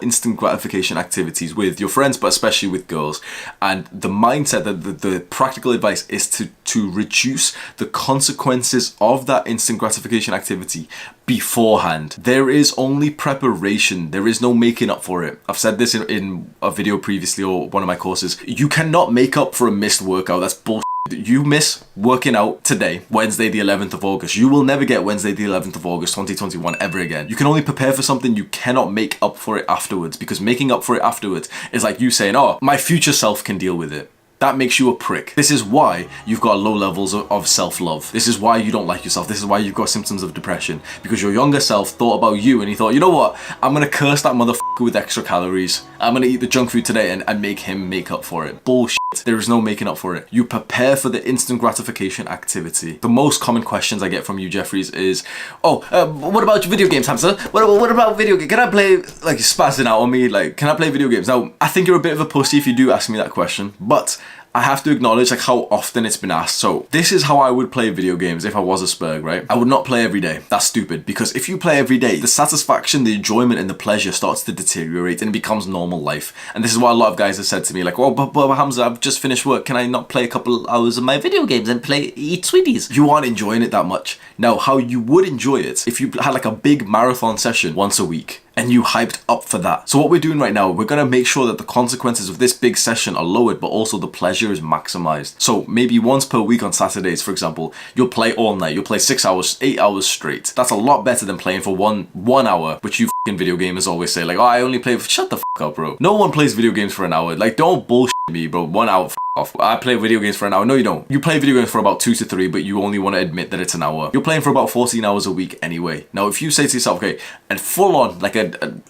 instant gratification activities with your friends, but especially with girls. And the mindset that the practical advice is to reduce the consequences of that instant gratification activity beforehand. There is only preparation. There is no making up for it. I've said this in a video previously or one of my courses. You cannot make up for a missed workout. That's bullshit. You miss working out today, Wednesday the 11th of August. You will never get Wednesday the 11th of August 2021 ever again. You can only prepare for something. You cannot make up for it afterwards, because making up for it afterwards is like you saying, oh, my future self can deal with it. That makes you a prick. This is why you've got low levels of self-love. This is why you don't like yourself. This is why you've got symptoms of depression. Because your younger self thought about you and he thought, you know what? I'm gonna curse that motherfucker with extra calories. I'm gonna eat the junk food today and make him make up for it. Bullshit. There is no making up for it. You prepare for the instant gratification activity. The most common questions I get from you, Jeffries, is, oh, what about video games, Hamza? What about video games? Can I play, like, spazzing out on me? Like, can I play video games? Now, I think you're a bit of a pussy if you do ask me that question, but I have to acknowledge like how often it's been asked. So this is how I would play video games if I was a Spurg, right? I would not play every day. That's stupid, because if you play every day, the satisfaction, the enjoyment and the pleasure starts to deteriorate and it becomes normal life. And this is why a lot of guys have said to me like, oh, but Hamza, I've just finished work. Can I not play a couple hours of my video games and eat sweeties? You aren't enjoying it that much. Now, how you would enjoy it if you had like a big marathon session once a week and you hyped up for that. So what we're doing right now, we're gonna make sure that the consequences of this big session are lowered, but also the pleasure is maximized. So maybe once per week on Saturdays, for example, you'll play all night. You'll play 6 hours, 8 hours straight. That's a lot better than playing for one hour, which you f***ing video gamers always say like, oh, I only play for, shut the f*** up, bro. No one plays video games for an hour. Like, don't bullshit me, bro. 1 hour, off. I play video games for an hour. No, you don't. You play video games for about 2 to 3, but you only want to admit that it's an hour. You're playing for about 14 hours a week anyway. Now, if you say to yourself, okay, and full on, like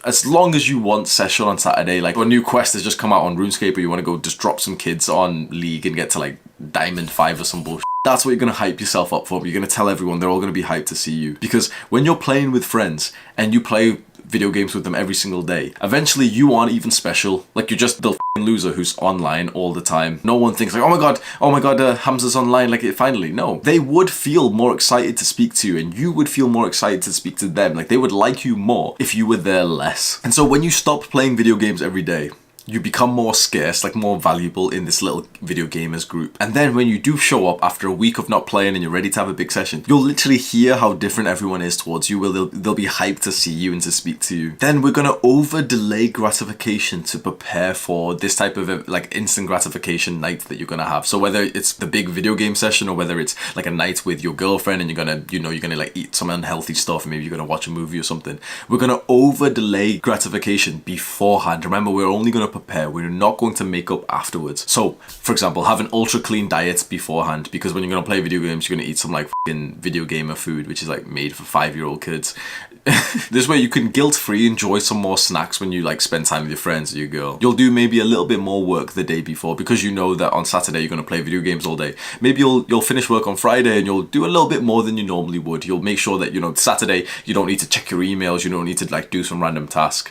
as long as you want session on Saturday, like a new quest has just come out on RuneScape, or you want to go just drop some kids on League and get to like Diamond 5 or some bullshit. That's what you're going to hype yourself up for. You're going to tell everyone, they're all going to be hyped to see you. Because when you're playing with friends and you play video games with them every single day, eventually you aren't even special. Like, you're just the f***ing loser who's online all the time. No one thinks like, oh my god, Hamza's online, like, finally. No, they would feel more excited to speak to you, and you would feel more excited to speak to them. Like, they would like you more if you were there less. And so when you stop playing video games every day, you become more scarce, like more valuable in this little video gamers group. And then when you do show up after a week of not playing and you're ready to have a big session, you'll literally hear how different everyone is towards you. They'll be hyped to see you and to speak to you. Then we're gonna over delay gratification to prepare for this type of like instant gratification night that you're gonna have. So whether it's the big video game session or whether it's like a night with your girlfriend and you're gonna like eat some unhealthy stuff, maybe you're gonna watch a movie or something, we're gonna over delay gratification beforehand. Remember, we're only gonna prepare. We're not going to make up afterwards. So, for example, have an ultra clean diet beforehand, because when you're going to play video games, you're going to eat some like fucking video gamer food, which is like made for 5-year-old kids. This way you can guilt-free enjoy some more snacks when you like spend time with your friends or your girl. You'll do maybe a little bit more work the day before, because you know that on Saturday you're going to play video games all day. Maybe you'll finish work on Friday and you'll do a little bit more than you normally would. You'll make sure that, you know, Saturday you don't need to check your emails, you don't need to like do some random task.